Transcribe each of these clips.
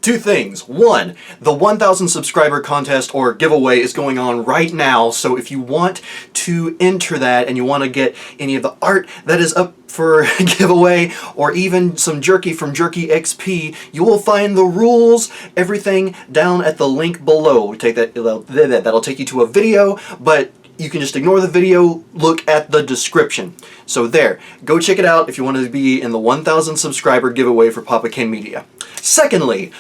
Two things. One, the 1,000 subscriber contest or giveaway is going on right now, so if you want to enter that and you want to get any of the art that is up for giveaway or even some jerky from Jerky XP, you will find the rules, everything down at the link below. That'll take you to a video, but you can just ignore the video, look at the description. So there, go check it out if you want to be in the 1,000 subscriber giveaway for PapaKennMedia. Secondly,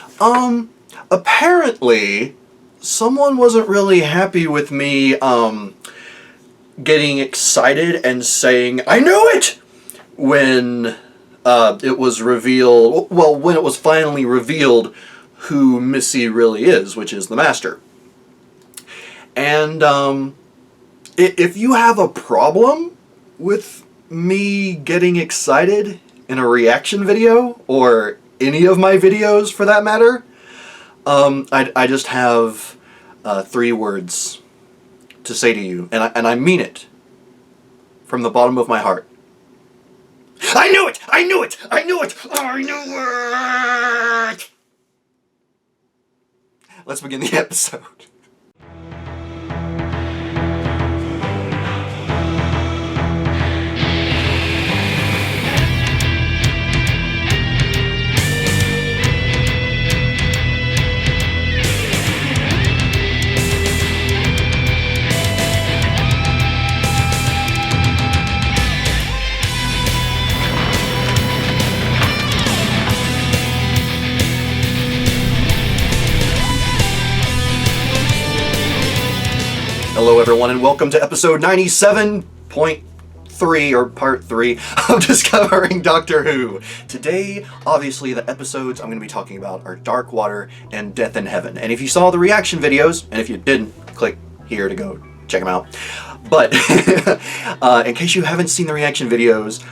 apparently someone wasn't really happy with me getting excited and saying, "I knew it!" when it was revealed, well, when it was finally revealed who Missy really is, which is the Master. And if you have a problem with me getting excited in a reaction video, or any of my videos for that matter, I just have 3 words to say to you, and I mean it from the bottom of my heart. I knew it! I knew it! I knew it! I knew it! Let's begin the episode. Hello everyone and welcome to episode 97.3 or part 3 of Discovering Doctor Who. Today, obviously, the episodes I'm going to be talking about are Dark Water and Death in Heaven. And if you saw the reaction videos, and if you didn't, click here to go check them out. But in case you haven't seen the reaction videos,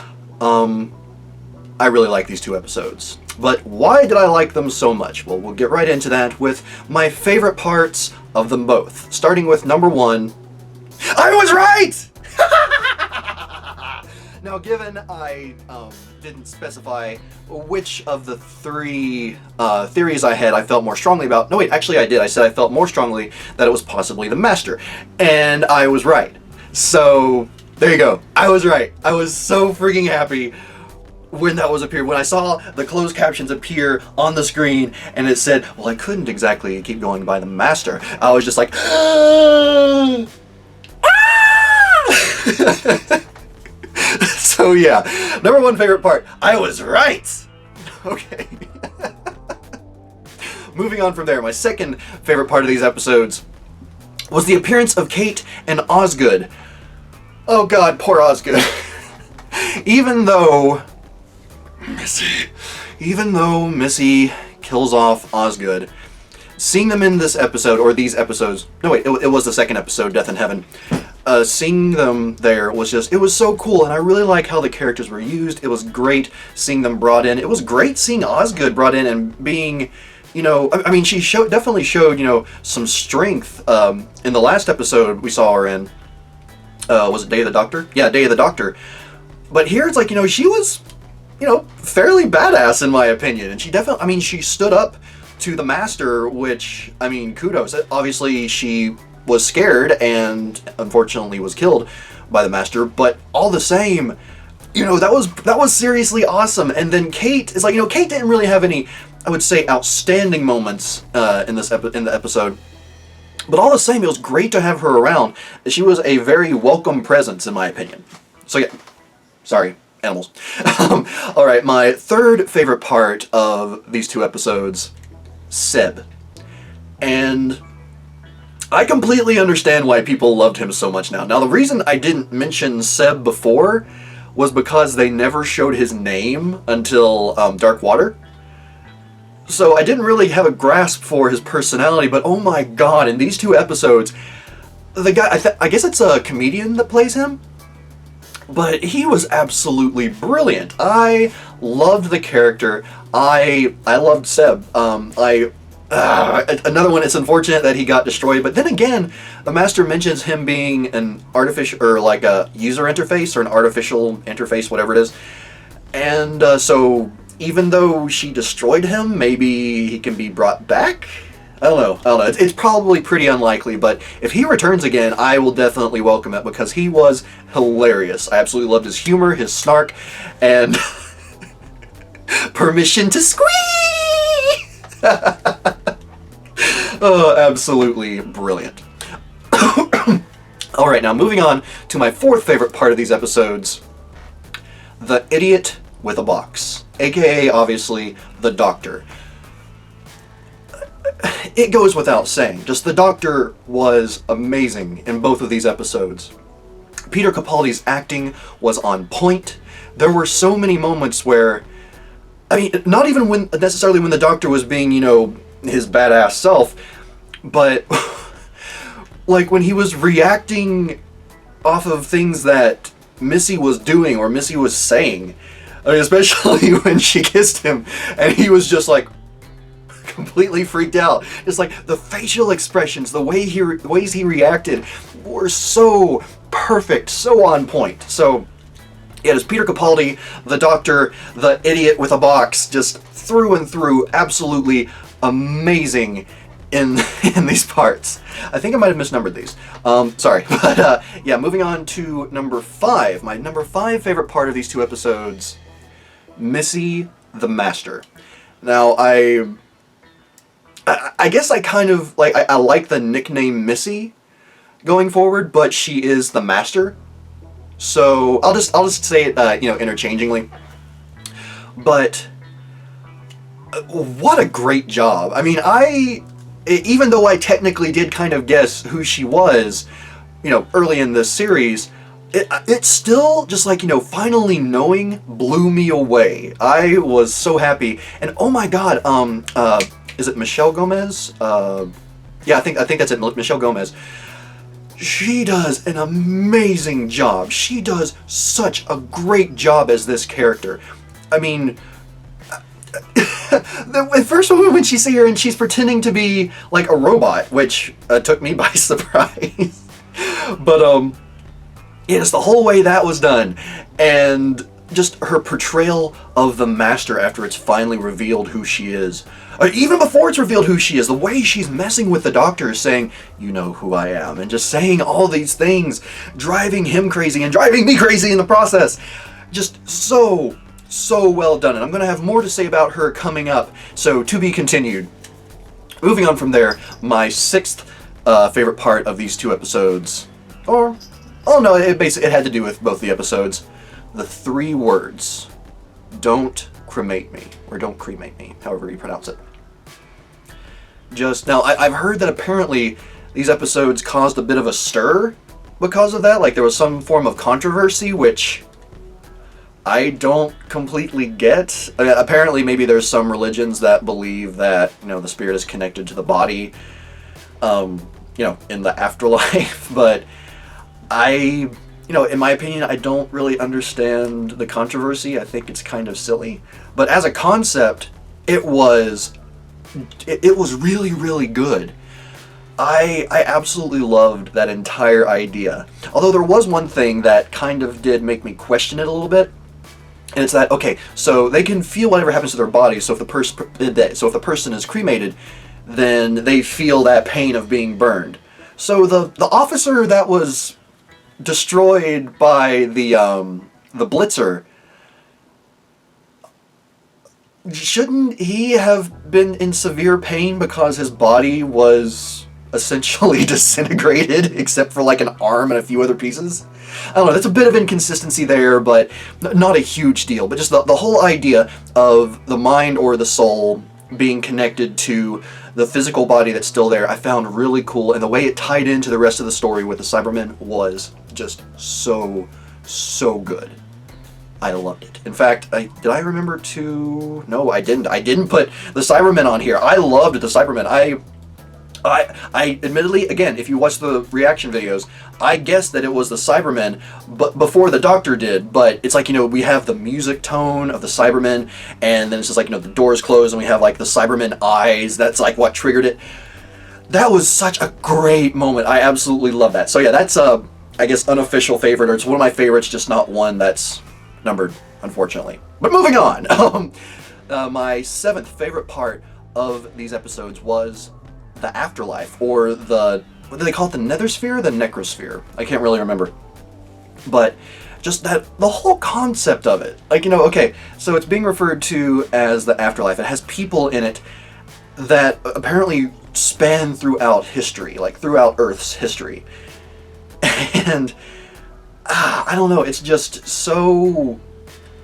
I really like these 2 episodes. But why did I like them so much? Well, we'll get right into that with my favorite parts of them both. Starting with number 1. I was right! Now, given I didn't specify which of the 3 theories I had I felt more strongly about. No, wait, actually I did. I said I felt more strongly that it was possibly the Master. And I was right. So, there you go. I was right. I was so freaking happy when that was appeared. When I saw the closed captions appear on the screen and it said, well, I couldn't exactly keep going by the Master, I was just like, ah! So yeah, number 1 favorite part, I was right! Okay. Moving on from there, my second favorite part of these episodes was the appearance of Kate and Osgood. Oh god, poor Osgood. Even though Missy kills off Osgood, seeing them in this episode, or these episodes, no wait, it was the second episode, Death in Heaven, seeing them there was just, it was so cool, and I really like how the characters were used. It was great seeing them brought in. It was great seeing Osgood brought in and being, you know, I mean, she definitely showed, you know, some strength in the last episode we saw her in. Was it Day of the Doctor? Yeah, Day of the Doctor. But here it's like, you know, she was, you know, fairly badass in my opinion, and she definitely, I mean, she stood up to the Master, which, I mean, kudos. Obviously, she was scared and unfortunately was killed by the Master, but all the same, you know, that was seriously awesome. And then Kate is like, you know, Kate didn't really have any, I would say, outstanding moments in the episode, but all the same, it was great to have her around. She was a very welcome presence, in my opinion. So yeah, sorry. Animals. Alright, my third favorite part of these 2 episodes, Seb. And I completely understand why people loved him so much now. Now, the reason I didn't mention Seb before was because they never showed his name until Dark Water. So I didn't really have a grasp for his personality, but oh my god, in these 2 episodes, the guy, I guess it's a comedian that plays him? But he was absolutely brilliant. I loved the character. I loved Seb. Another one, it's unfortunate that he got destroyed, but then again, the Master mentions him being an artificial, or like a user interface, or an artificial interface, whatever it is. And so even though she destroyed him, maybe he can be brought back? I don't know. It's probably pretty unlikely, but if he returns again, I will definitely welcome it because he was hilarious. I absolutely loved his humor, his snark, and permission to squeak! Oh, absolutely brilliant. Alright, now moving on to my fourth favorite part of these episodes, the idiot with a box, aka obviously the Doctor. It goes without saying, just the Doctor was amazing in both of these episodes. Peter Capaldi's acting was on point. There were so many moments where, I mean, not even necessarily when the Doctor was being, you know, his badass self, but like when he was reacting off of things that Missy was doing or Missy was saying. I mean, especially when she kissed him and he was just like completely freaked out. Just like the facial expressions, the ways he reacted were so perfect, so on point. So it is Peter Capaldi, the Doctor, the idiot with a box, just through and through, absolutely amazing in these parts. I think I might have misnumbered these. Sorry. But yeah, moving on to number 5. My number 5 favorite part of these two episodes, Missy the Master. Now, I guess I kind of like, I like the nickname Missy going forward, but she is the Master. So I'll just say it, you know, interchangingly. But what a great job. I mean, even though I technically did kind of guess who she was, you know, early in this series, it still just like, you know, finally knowing blew me away. I was so happy. And oh my god, is it Michelle Gomez? Yeah, I think that's it, Michelle Gomez. She does an amazing job. She does such a great job as this character. I mean, the first moment when she see her and she's pretending to be like a robot, which took me by surprise. But it's the whole way that was done, and just her portrayal of the Master after it's finally revealed who she is. Even before it's revealed who she is, the way she's messing with the Doctor, saying, "You know who I am," and just saying all these things, driving him crazy and driving me crazy in the process. Just so well done, and I'm going to have more to say about her coming up, so to be continued. Moving on from there, my 6th favorite part of these two episodes, or, oh no, it had to do with both the episodes. The 3 words, "Don't cremate me," or "Don't cremate me," however you pronounce it. Just, now, I've heard that apparently these episodes caused a bit of a stir because of that, like there was some form of controversy, which I don't completely get. I mean, apparently maybe there's some religions that believe that, you know, the spirit is connected to the body, you know, in the afterlife, but you know, in my opinion, I don't really understand the controversy. I think it's kind of silly. But as a concept, it was really, really good. I absolutely loved that entire idea. Although there was one thing that kind of did make me question it a little bit. And it's that, okay, so they can feel whatever happens to their body, so if the person is cremated, then they feel that pain of being burned. So the officer that was destroyed by the Blitzer, shouldn't he have been in severe pain because his body was essentially disintegrated except for like an arm and a few other pieces? I don't know, that's a bit of inconsistency there, but not a huge deal. But just the whole idea of the mind or the soul being connected to the physical body that's still there, I found really cool, and the way it tied into the rest of the story with the Cybermen was just so good. I loved it. In fact, did I remember to... No, I didn't. I didn't put the Cybermen on here. I loved the Cybermen. I admittedly, again, if you watch the reaction videos, I guessed that it was the Cybermen, but before the Doctor did, but it's like, you know, we have the music tone of the Cybermen, and then it's just like, you know, the doors close, and we have like the Cybermen eyes, that's like what triggered it. That was such a great moment. I absolutely love that. So yeah, that's I guess unofficial favorite, or it's one of my favorites, just not one that's numbered, unfortunately. But moving on. My seventh favorite part of these episodes was the afterlife, or what do they call it, the nethersphere? The necrosphere? I can't really remember. But just the whole concept of it. Like, okay, so it's being referred to as the afterlife. It has people in it that apparently span throughout history, like throughout Earth's history. And I don't know, it's just so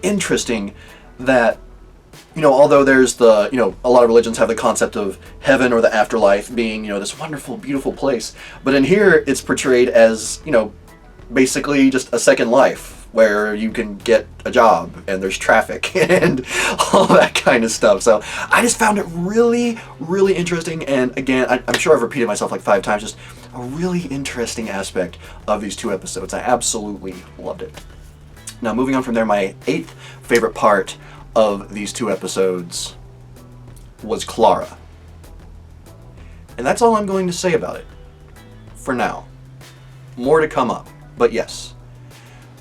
interesting that, although there's a lot of religions have the concept of heaven or the afterlife being, this wonderful, beautiful place. But in here, it's portrayed as, basically just a second life where you can get a job and there's traffic and all that kind of stuff. So I just found it really, really interesting. And again, I'm sure I've repeated myself like 5 times, just a really interesting aspect of these 2 episodes. I absolutely loved it. Now, moving on from there, my 8th favorite part of these 2 episodes was Clara. And that's all I'm going to say about it for now. More to come up. But yes,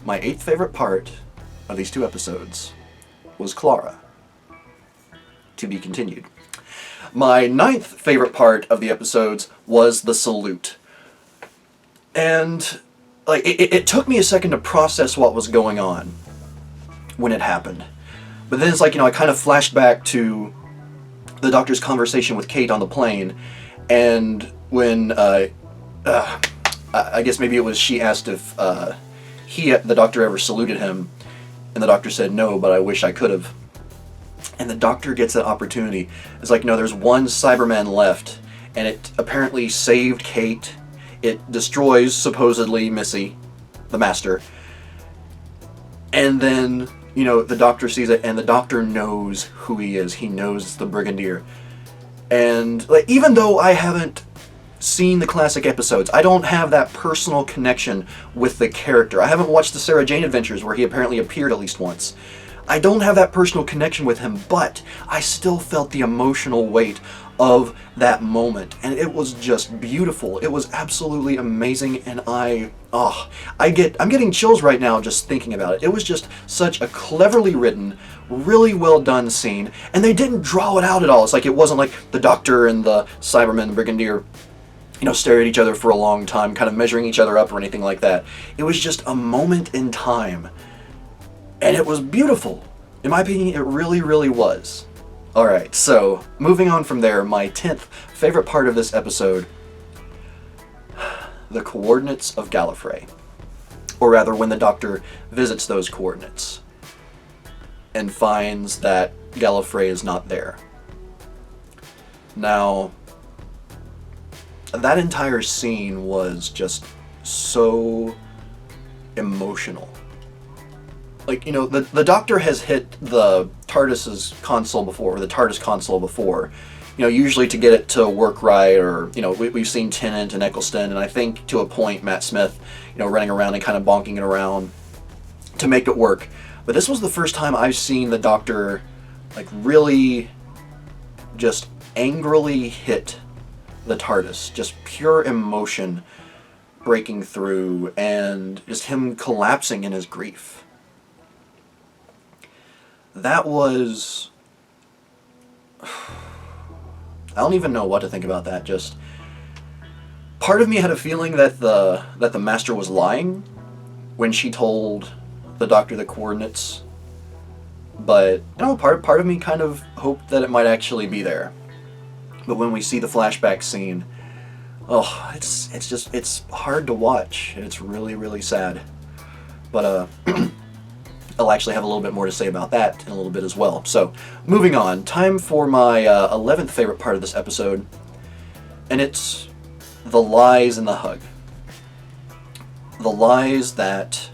my 8th favorite part of these 2 episodes was Clara. To be continued. My 9th favorite part of the episodes was the salute. And like it took me a second to process what was going on when it happened. But then it's like, I kind of flashed back to the Doctor's conversation with Kate on the plane, and when I guess maybe it was she asked if the Doctor ever saluted him, and the Doctor said no, but I wish I could have. And the Doctor gets that opportunity. It's like, no, there's one Cyberman left, and it apparently saved Kate. It destroys, supposedly, Missy, the Master. And then, the Doctor sees it, and the Doctor knows who he is. He knows it's the Brigadier. And like, even though I haven't seen the classic episodes, I don't have that personal connection with the character. I haven't watched the Sarah Jane Adventures, where he apparently appeared at least once. I don't have that personal connection with him, but I still felt the emotional weight of that moment, and it was just beautiful. It was absolutely amazing, and I'm getting chills right now just thinking about it. It was just such a cleverly written, really well done scene, and they didn't draw it out at all. It's like, it wasn't like the Doctor and the Cybermen, the Brigadier, stare at each other for a long time, kind of measuring each other up or anything like that. It was just a moment in time, and it was beautiful. In my opinion, it really, really was. Alright, so moving on from there, my 10th favorite part of this episode, the coordinates of Gallifrey. Or rather, when the Doctor visits those coordinates and finds that Gallifrey is not there. Now, that entire scene was just so emotional. Like, the Doctor has hit the TARDIS's console before, or the TARDIS console before, usually to get it to work right, or, we've seen Tennant and Eccleston, and I think to a point Matt Smith, running around and kind of bonking it around to make it work. But this was the first time I've seen the Doctor, like, really just angrily hit the TARDIS. Just pure emotion breaking through, and just him collapsing in his grief. That was... I don't even know what to think about that. Just... part of me had a feeling that the Master was lying when she told the Doctor the coordinates. But, part of me kind of hoped that it might actually be there. But when we see the flashback scene, it's hard to watch. It's really, really sad. But, I'll actually have a little bit more to say about that in a little bit as well. So, moving on. Time for my 11th favorite part of this episode. And it's the lies in the hug. The lies that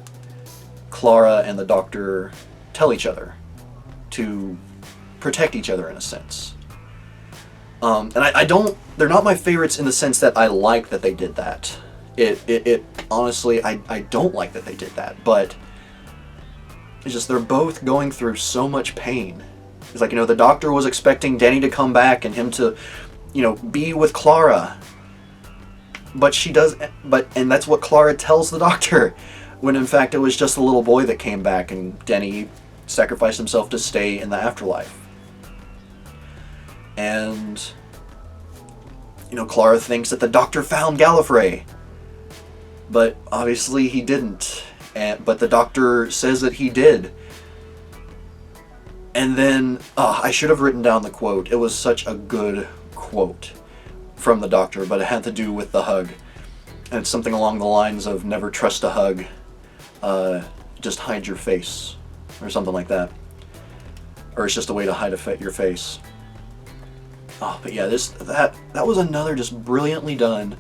Clara and the Doctor tell each other to protect each other in a sense. And they're not my favorites in the sense that I like that they did that. Honestly, I don't like that they did that, but it's just they're both going through so much pain. It's like, the Doctor was expecting Denny to come back and him to, be with Clara. But and that's what Clara tells the Doctor, when in fact it was just the little boy that came back and Denny sacrificed himself to stay in the afterlife. And, Clara thinks that the doctor found Gallifrey. But obviously he didn't. But the doctor says that he did. And then, I should have written down the quote. It was such a good quote from the doctor, but it had to do with the hug. And it's something along the lines of, never trust a hug. Just hide your face. Or something like that. Or it's just a way to hide your face. But yeah, that was another just brilliantly done,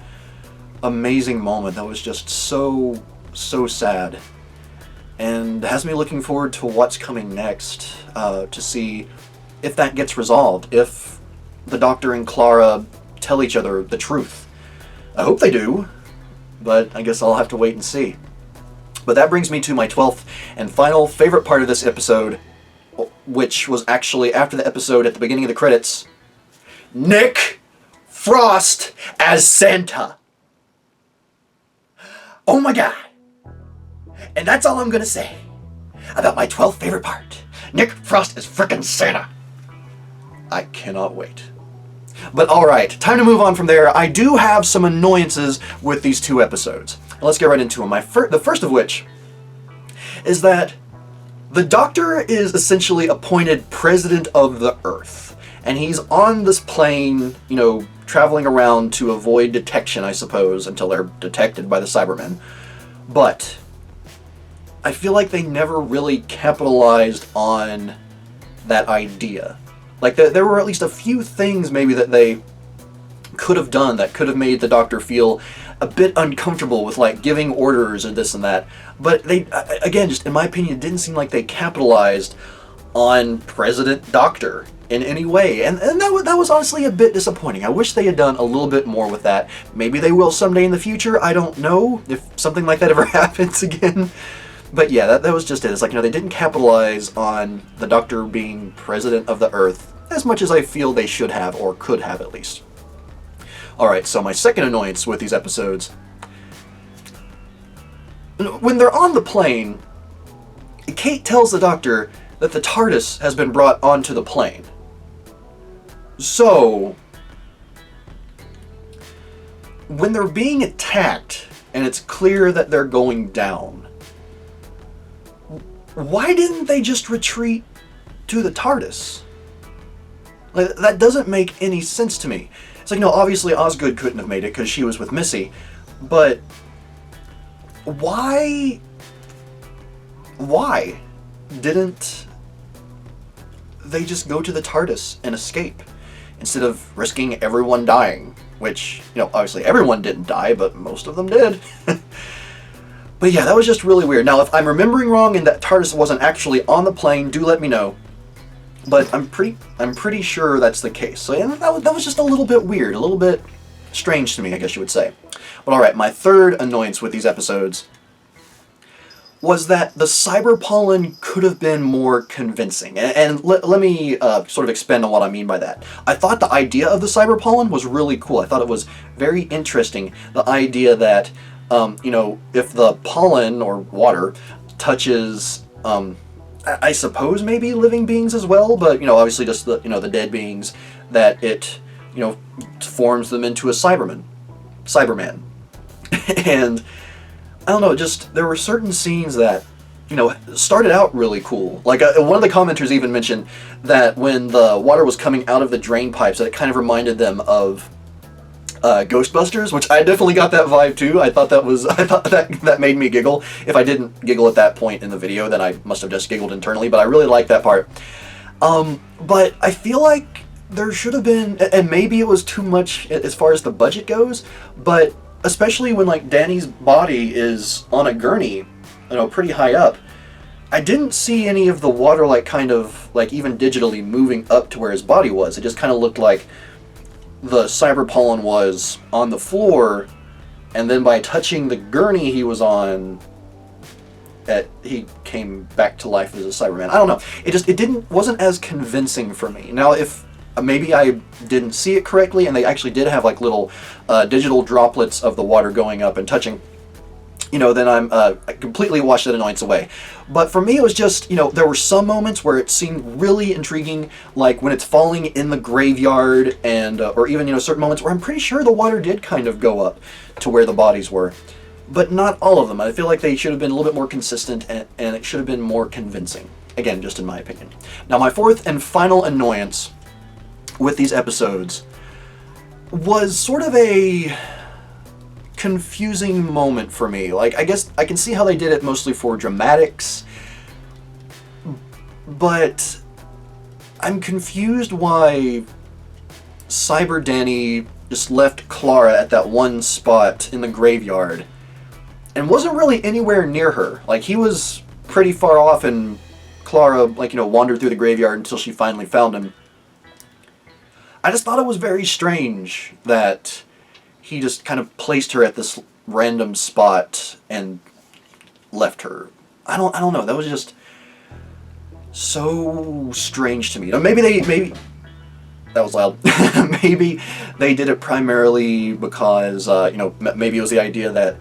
amazing moment that was just so sad. And has me looking forward to what's coming next, to see if that gets resolved, if the Doctor and Clara tell each other the truth. I hope they do, but I guess I'll have to wait and see. But that brings me to my 12th and final favorite part of this episode, which was actually after the episode at the beginning of the credits. Nick Frost as Santa. Oh my god. And that's all I'm gonna say about my 12th favorite part. Nick Frost is frickin' Santa. I cannot wait. But alright, time to move on from there. I do have some annoyances with these two episodes. Let's get right into them. The first of which is that the Doctor is essentially appointed President of the Earth. And he's on this plane, traveling around to avoid detection, I suppose, until they're detected by the Cybermen. But I feel like they never really capitalized on that idea. Like, there were at least a few things maybe that they could have done that could have made the Doctor feel a bit uncomfortable with, like, giving orders and this and that. But they, again, just in my opinion, it didn't seem like they capitalized on President Doctor in any way. And that was honestly a bit disappointing. I wish they had done a little bit more with that. Maybe they will someday in the future. I don't know if something like that ever happens again. But yeah, that was just it. It's like, they didn't capitalize on the Doctor being President of the Earth as much as I feel they should have, or could have at least. Alright, so my second annoyance with these episodes. When they're on the plane, Kate tells the Doctor that the TARDIS has been brought onto the plane. So, when they're being attacked, and it's clear that they're going down, why didn't they just retreat to the TARDIS? Like, that doesn't make any sense to me. It's like, no, obviously Osgood couldn't have made it because she was with Missy, but why didn't they just go to the TARDIS and escape instead of risking everyone dying? Which, obviously everyone didn't die, but most of them did. But yeah, that was just really weird. Now, if I'm remembering wrong and that TARDIS wasn't actually on the plane, do let me know. But I'm pretty sure that's the case. So yeah, that was just a little bit weird, a little bit strange to me, I guess you would say. But alright, my third annoyance with these episodes was that the cyber pollen could have been more convincing. And let me sort of expand on what I mean by that. I thought the idea of the cyber pollen was really cool. I thought it was very interesting. The idea that, if the pollen or water touches, I suppose maybe living beings as well, but, obviously just the, the dead beings, that it, forms them into a Cyberman. And I don't know, just, there were certain scenes that, started out really cool. Like, one of the commenters even mentioned that when the water was coming out of the drain pipes, that it kind of reminded them of Ghostbusters, which I definitely got that vibe too. I thought that made me giggle. If I didn't giggle at that point in the video, then I must have just giggled internally, but I really liked that part. But I feel like there should have been, and maybe it was too much as far as the budget goes, but especially when, like, Danny's body is on a gurney, pretty high up, I didn't see any of the water, like, kind of, like, even digitally moving up to where his body was. It just kind of looked like the cyber pollen was on the floor, and then by touching the gurney he was on, he came back to life as a Cyberman. I don't know. It wasn't as convincing for me. Now, if maybe I didn't see it correctly, and they actually did have, like, little digital droplets of the water going up and touching then I completely washed that annoyance away. But for me, it was just, there were some moments where it seemed really intriguing, like when it's falling in the graveyard, and or even, certain moments where I'm pretty sure the water did kind of go up to where the bodies were. But not all of them. I feel like they should have been a little bit more consistent, and it should have been more convincing. Again, just in my opinion. Now, my fourth and final annoyance with these episodes was sort of a confusing moment for me. Like, I guess I can see how they did it mostly for dramatics, but I'm confused why Cyber Danny just left Clara at that one spot in the graveyard and wasn't really anywhere near her. Like, he was pretty far off, and Clara, wandered through the graveyard until she finally found him. I just thought it was very strange that he just kind of placed her at this random spot and left her. I don't know. That was just so strange to me. Maybe that was loud. Maybe they did it primarily because, maybe it was the idea that,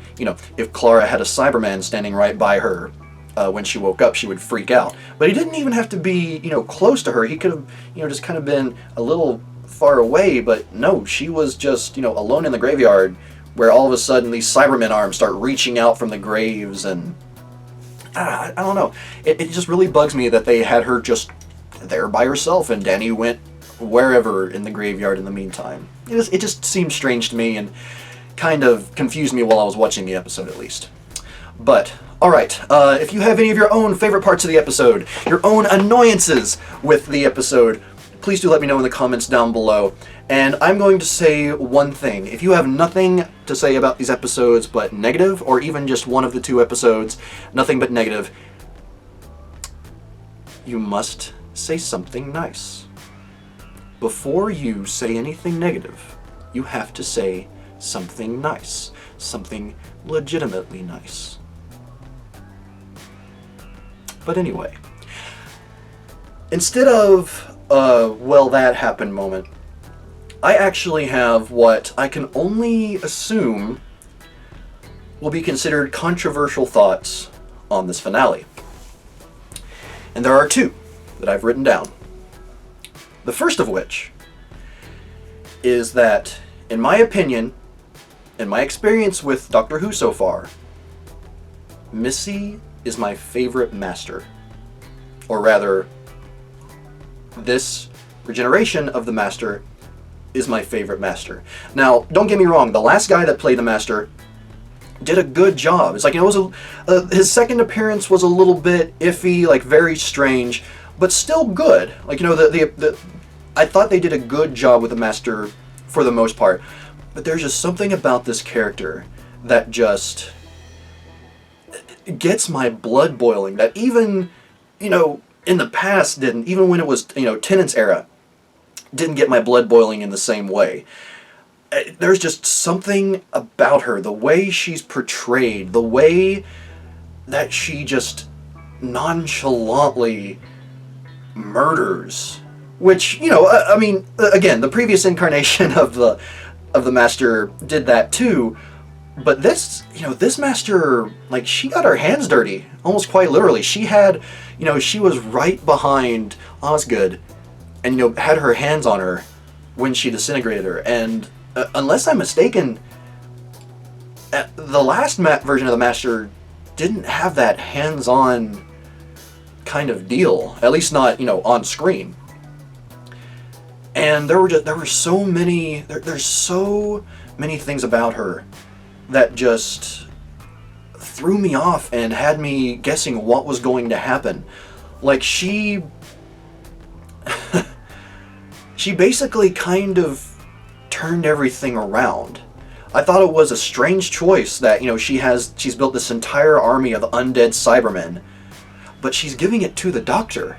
if Clara had a Cyberman standing right by her when she woke up, she would freak out. But he didn't even have to be, close to her. He could have, just kind of been a little far away, but no, she was just, alone in the graveyard, where all of a sudden these Cybermen arms start reaching out from the graves, and I don't know. It just really bugs me that they had her just there by herself, and Danny went wherever in the graveyard in the meantime. It just seemed strange to me, and kind of confused me while I was watching the episode, at least. But, alright, if you have any of your own favorite parts of the episode, your own annoyances with the episode, please do let me know in the comments down below. And I'm going to say one thing. If you have nothing to say about these episodes but negative, or even just one of the two episodes, nothing but negative, you must say something nice. Before you say anything negative, you have to say something nice. Something legitimately nice. But anyway, instead of well, that happened moment, I actually have what I can only assume will be considered controversial thoughts on this finale. And there are two that I've written down. The first of which is that, in my opinion, in my experience with Doctor Who so far, Missy is my favorite master. Or rather, this regeneration of the Master is my favorite Master. Now, don't get me wrong, the last guy that played the Master did a good job. It's like, it was his second appearance was a little bit iffy, like very strange, but still good. Like, I thought they did a good job with the Master for the most part, but there's just something about this character that just gets my blood boiling, that even, in the past didn't, even when it was, Tennant's era, didn't get my blood boiling in the same way. There's just something about her, the way she's portrayed, the way that she just nonchalantly murders, which, again, the previous incarnation of the Master did that too, but this Master, like, she got her hands dirty, almost quite literally. She had, she was right behind Osgood, and, had her hands on her when she disintegrated her. And unless I'm mistaken, the last version of the Master didn't have that hands-on kind of deal, at least not, on screen. And there's so many things about her that just threw me off and had me guessing what was going to happen. Like, she basically kind of turned everything around. I thought it was a strange choice that, she's built this entire army of undead Cybermen, but she's giving it to the Doctor.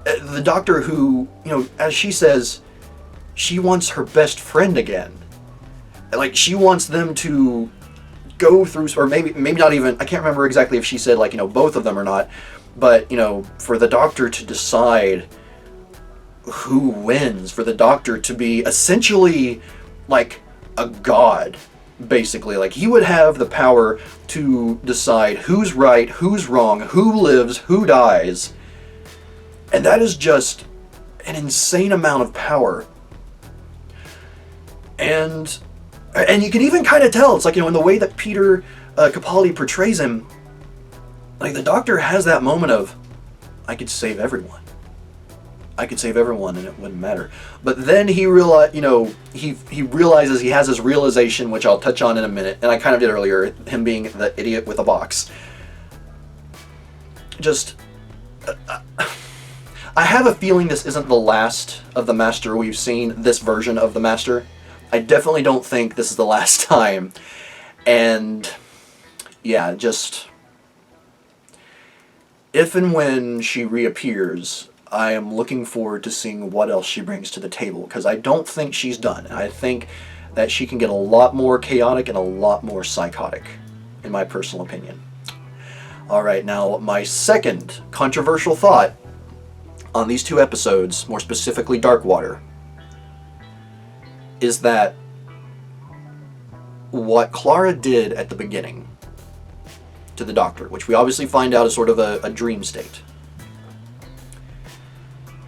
The Doctor who, as she says, she wants her best friend again. Like, she wants them to go through, or maybe not even, I can't remember exactly if she said, like, both of them or not, but, for the Doctor to decide who wins, for the Doctor to be essentially like a god basically. Like, he would have the power to decide who's right, who's wrong, who lives, who dies. And that is just an insane amount of power. And you can even kind of tell, it's like, in the way that Peter Capaldi portrays him, like, the Doctor has that moment of, I could save everyone. I could save everyone and it wouldn't matter. But then he he realizes, he has this realization, which I'll touch on in a minute, and I kind of did earlier, him being the idiot with a box. Just, I have a feeling this isn't the last of the Master we've seen, this version of the Master. I definitely don't think this is the last time. And yeah, just, if and when she reappears, I am looking forward to seeing what else she brings to the table, because I don't think she's done. I think that she can get a lot more chaotic and a lot more psychotic, in my personal opinion. Alright, now my second controversial thought on these two episodes, more specifically Darkwater, is that what Clara did at the beginning to the Doctor, which we obviously find out is sort of a dream state,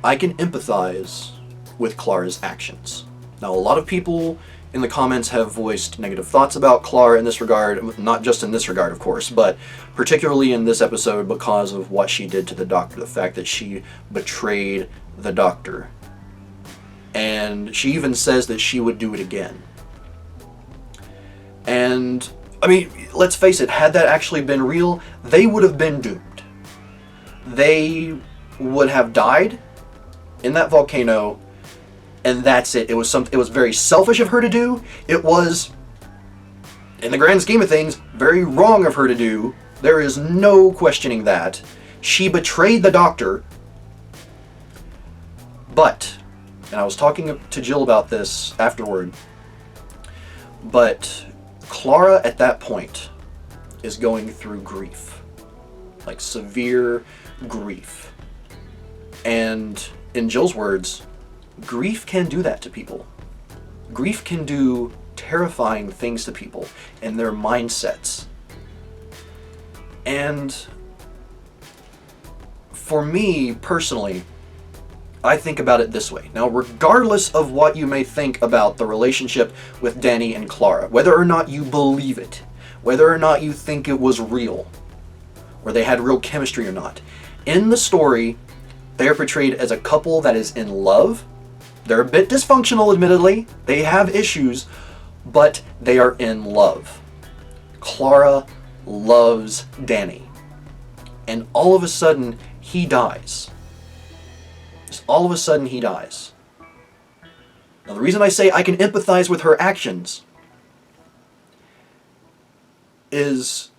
I can empathize with Clara's actions. Now, a lot of people in the comments have voiced negative thoughts about Clara in this regard, not just in this regard, of course, but particularly in this episode because of what she did to the Doctor, the fact that she betrayed the Doctor. And she even says that she would do it again. And, I mean, let's face it, had that actually been real, they would have been doomed. They would have died in that volcano, and that's it. It was very selfish of her to do. It was, in the grand scheme of things, very wrong of her to do. There is no questioning that. She betrayed the Doctor. But, and I was talking to Jill about this afterward, but Clara at that point is going through grief. Like, severe grief. And in Jill's words, grief can do that to people. Grief can do terrifying things to people and their mindsets. And for me, personally, I think about it this way. Now, regardless of what you may think about the relationship with Danny and Clara, whether or not you believe it, whether or not you think it was real, or they had real chemistry or not, in the story, they are portrayed as a couple that is in love. They're a bit dysfunctional, admittedly. They have issues, but they are in love. Clara loves Danny. And all of a sudden, he dies. Just all of a sudden, he dies. Now, the reason I say I can empathize with her actions is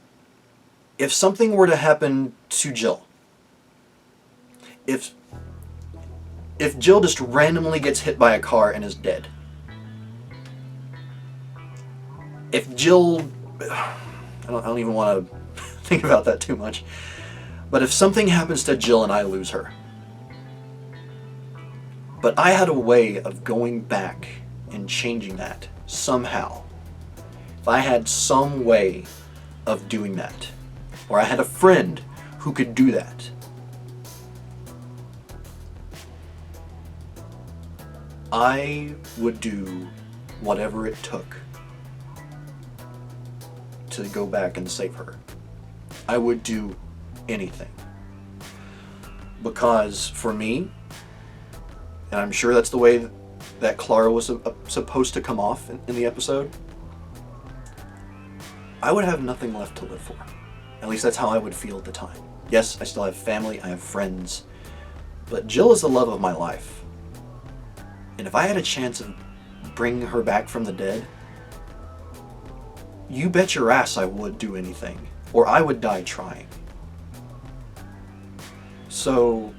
if something were to happen to Jill, if Jill just randomly gets hit by a car and is dead, if Jill, I don't even want to think about that too much, but if something happens to Jill and I lose her, but I had a way of going back and changing that somehow, if I had some way of doing that, or I had a friend who could do that, I would do whatever it took to go back and save her. I would do anything. Because for me, and I'm sure that's the way that Clara was supposed to come off in the episode, I would have nothing left to live for. At least that's how I would feel at the time. Yes, I still have family, I have friends, but Jill is the love of my life. And if I had a chance of bringing her back from the dead, you bet your ass I would do anything. Or I would die trying. So,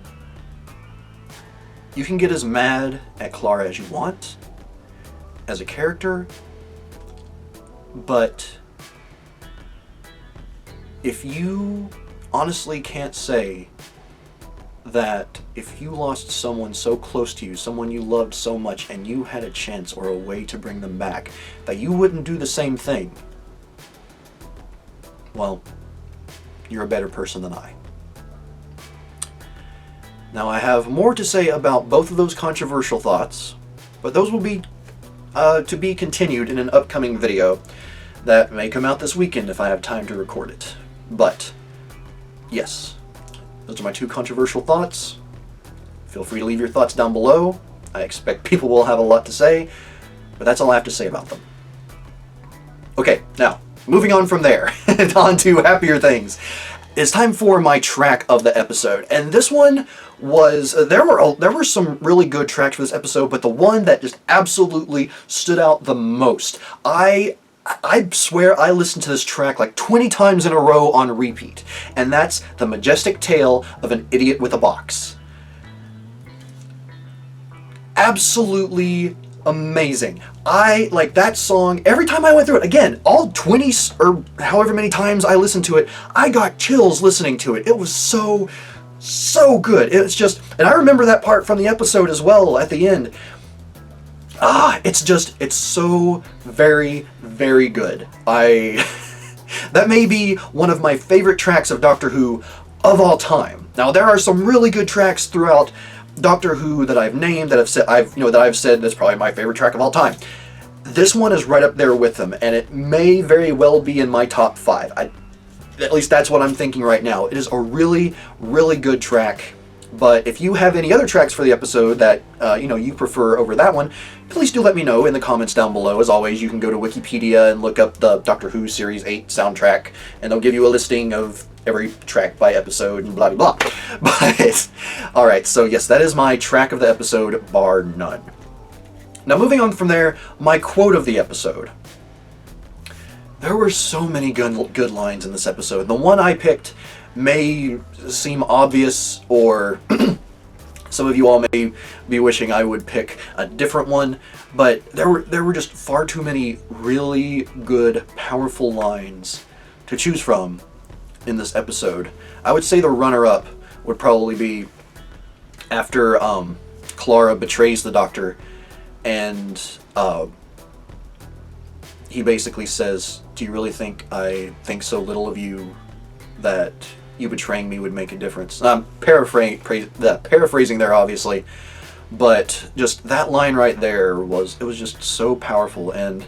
you can get as mad at Clara as you want, as a character, but if you honestly can't say that if you lost someone so close to you, someone you loved so much, and you had a chance or a way to bring them back, that you wouldn't do the same thing, well, you're a better person than I. Now, I have more to say about both of those controversial thoughts, but those will be to be continued in an upcoming video that may come out this weekend if I have time to record it. But, yes, those are my two controversial thoughts. Feel free to leave your thoughts down below. I expect people will have a lot to say, but that's all I have to say about them. Okay, now, moving on from there, on to happier things. It's time for my track of the episode, and this one was, there were some really good tracks for this episode, but the one that just absolutely stood out the most, I swear I listened to this track like 20 times in a row on repeat, and that's The Majestic Tale of an Idiot with a Box. Absolutely amazing. I like that song. Every time I went through it, again, all 20 or however many times I listened to it, I got chills listening to it. It was so good. It's just, and I remember that part from the episode as well at the end. It's so very, very good. That may be one of my favorite tracks of Doctor Who of all time. Now, there are some really good tracks throughout Doctor Who that I've named, that I've said that's probably my favorite track of all time. This one is right up there with them, and it may very well be in my top 5. At least that's what I'm thinking right now. It is a really, really good track. But if you have any other tracks for the episode that you prefer over that one, please do let me know in the comments down below. As always, you can go to Wikipedia and look up the Doctor Who Series 8 soundtrack, and they'll give you a listing of every track by episode and blah blah blah. But alright, so yes, that is my track of the episode, bar none. Now, moving on from there, my quote of the episode. There were so many good lines in this episode. The one I picked may seem obvious, or some of you all may be wishing I would pick a different one, but there were just far too many really good, powerful lines to choose from in this episode. I would say the runner-up would probably be after Clara betrays the Doctor, and he basically says, "Do you really think I think so little of you that you betraying me would make a difference?" I'm paraphrasing there, obviously, but just that line right there was just so powerful, and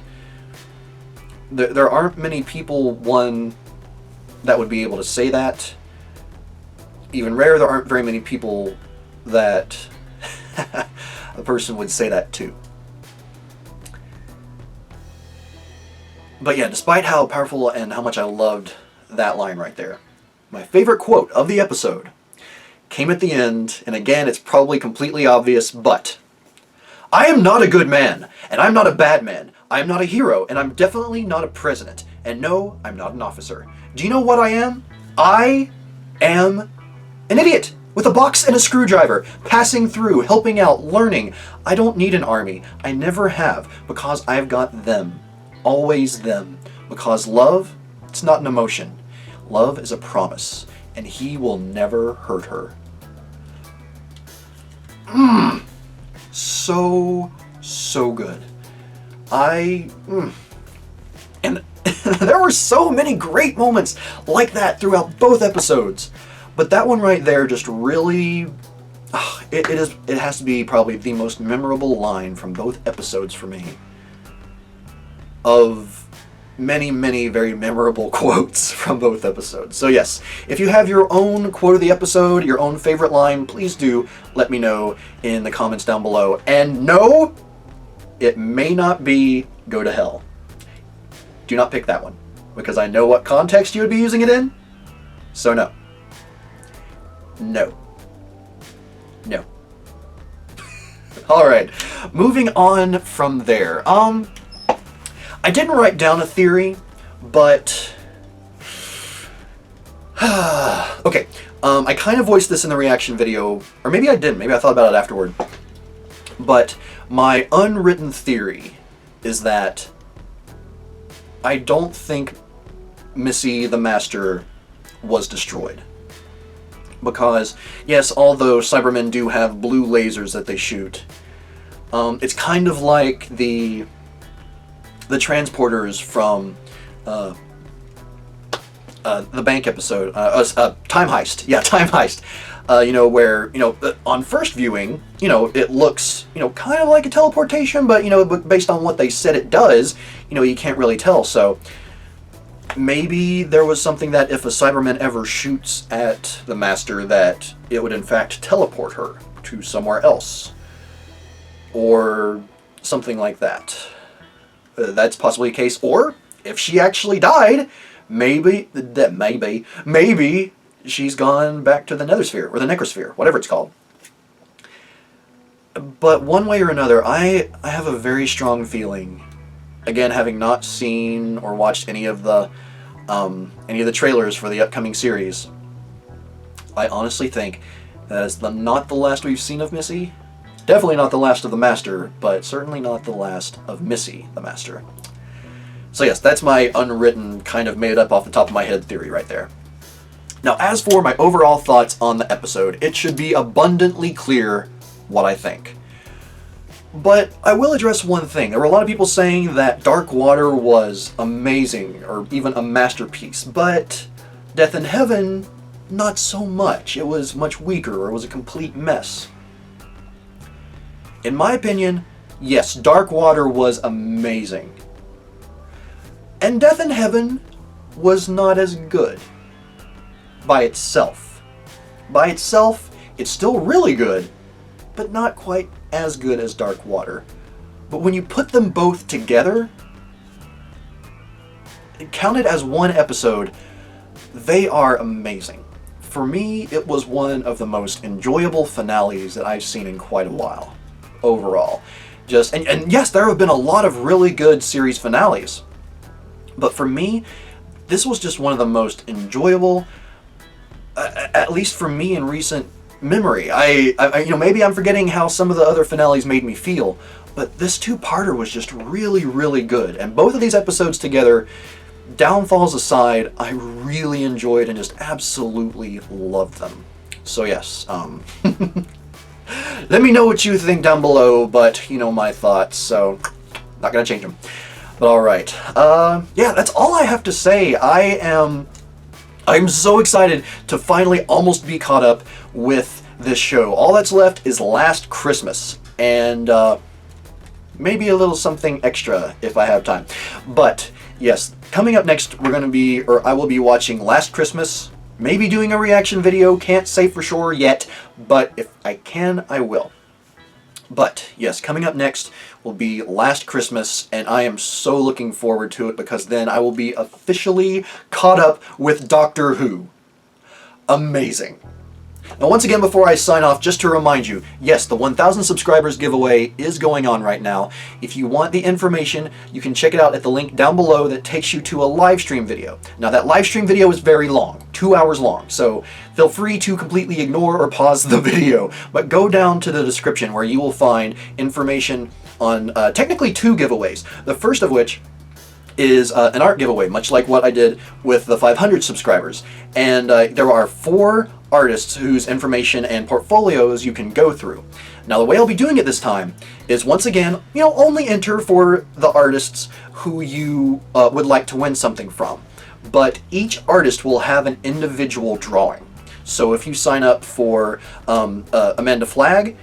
there aren't many people, one, that would be able to say that. Even rare, there aren't very many people that a person would say that to. But yeah, despite how powerful and how much I loved that line right there, my favorite quote of the episode came at the end, and again, it's probably completely obvious, but I am not a good man, and I'm not a bad man. I am not a hero, and I'm definitely not a president. And no, I'm not an officer. Do you know what I am? I am an idiot with a box and a screwdriver, passing through, helping out, learning. I don't need an army. I never have, because I've got them. Always them. Because love, it's not an emotion. Love is a promise, and he will never hurt her. So good. And there were so many great moments like that throughout both episodes. But that one right there just really, it has to be probably the most memorable line from both episodes for me. Of many, many very memorable quotes from both episodes. So yes, if you have your own quote of the episode, your own favorite line, please do let me know in the comments down below. And no, it may not be "go to hell." Do not pick that one, because I know what context you would be using it in. So no. No. No. Alright, moving on from there. I didn't write down a theory, but okay, I kind of voiced this in the reaction video, or maybe I didn't, maybe I thought about it afterward. But my unwritten theory is that I don't think Missy the Master was destroyed. Because, yes, although Cybermen do have blue lasers that they shoot, it's kind of like the transporters from the bank episode, Time Heist. Yeah, Time Heist. Where, on first viewing, it looks, kind of like a teleportation, but, based on what they said it does, you can't really tell. So maybe there was something that if a Cyberman ever shoots at the Master, that it would in fact teleport her to somewhere else. Or something like that. That's possibly a case. Or, if she actually died, maybe she's gone back to the Nethersphere, or the Necrosphere, whatever it's called. But one way or another, I have a very strong feeling, again, having not seen or watched any of the trailers for the upcoming series, I honestly think that is not the last we've seen of Missy. Definitely not the last of the Master, but certainly not the last of Missy, the Master. So yes, that's my unwritten, kind of made up off the top of my head theory right there. Now, as for my overall thoughts on the episode, it should be abundantly clear what I think. But I will address one thing. There were a lot of people saying that Dark Water was amazing, or even a masterpiece, but Death in Heaven, not so much. It was much weaker, or it was a complete mess. In my opinion, yes, Dark Water was amazing. And Death in Heaven was not as good by itself. By itself, it's still really good, but not quite as good as Dark Water. But when you put them both together, counted as one episode, they are amazing. For me, it was one of the most enjoyable finales that I've seen in quite a while, overall. And yes, there have been a lot of really good series finales. But for me, this was just one of the most enjoyable, at least for me in recent memory. Maybe I'm forgetting how some of the other finales made me feel, but this two-parter was just really, really good. And both of these episodes together, downfalls aside, I really enjoyed and just absolutely loved them. So yes, let me know what you think down below, but my thoughts, so not gonna change them. But alright, yeah, that's all I have to say. I'm so excited to finally almost be caught up with this show. All that's left is Last Christmas, and maybe a little something extra if I have time. But yes, coming up next, I will be watching Last Christmas, maybe doing a reaction video, can't say for sure yet, but if I can, I will. But yes, coming up next will be Last Christmas, and I am so looking forward to it because then I will be officially caught up with Doctor Who. Amazing. Now once again, before I sign off, just to remind you, yes, the 1,000 subscribers giveaway is going on right now. If you want the information, you can check it out at the link down below that takes you to a live stream video. Now that live stream video is very long, 2 hours long, so feel free to completely ignore or pause the video, but go down to the description where you will find information on technically 2 giveaways. The first of which is an art giveaway, much like what I did with the 500 subscribers. And there are 4 artists whose information and portfolios you can go through. Now the way I'll be doing it this time is, once again, only enter for the artists who you would like to win something from. But each artist will have an individual drawing. So if you sign up for Amanda Flagg,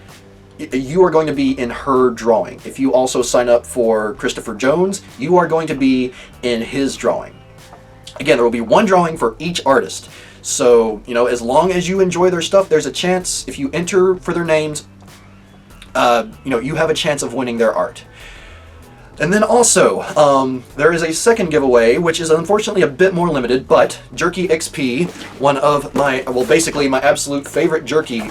you are going to be in her drawing. If you also sign up for Christopher Jones, you are going to be in his drawing. Again, there will be 1 drawing for each artist. So, as long as you enjoy their stuff, there's a chance, if you enter for their names, you have a chance of winning their art. And then also, there is a second giveaway, which is unfortunately a bit more limited, but Jerky XP, one of basically my absolute favorite jerky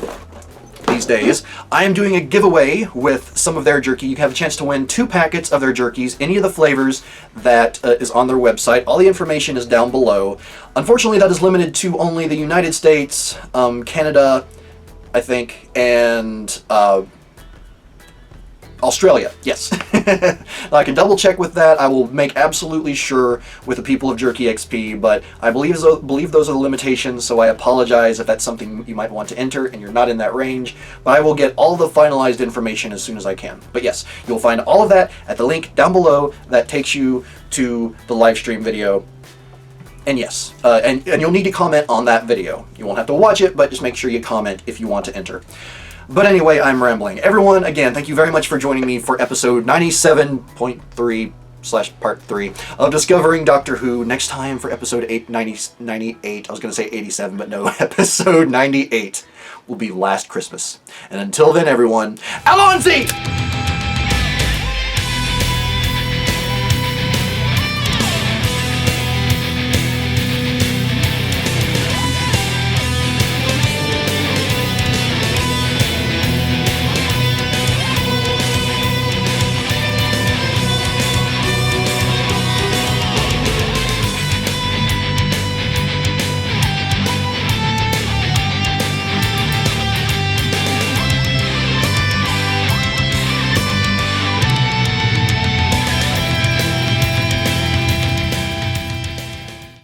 these days, I am doing a giveaway with some of their jerky. You have a chance to win 2 packets of their jerkies, any of the flavors that is on their website. All the information is down below. Unfortunately, that is limited to only the United States, Canada, I think, and Australia, yes. I can double check with that. I will make absolutely sure with the people of Jerky XP, but I believe those are the limitations, so I apologize if that's something you might want to enter and you're not in that range, but I will get all the finalized information as soon as I can. But yes, you'll find all of that at the link down below that takes you to the live stream video. And yes, and you'll need to comment on that video. You won't have to watch it, but just make sure you comment if you want to enter. But anyway, I'm rambling. Everyone, again, thank you very much for joining me for episode 97.3/part 3 of Discovering Doctor Who. Next time for episode 98. I was going to say 87, but no, episode 98 will be Last Christmas. And until then, everyone, Alonzi!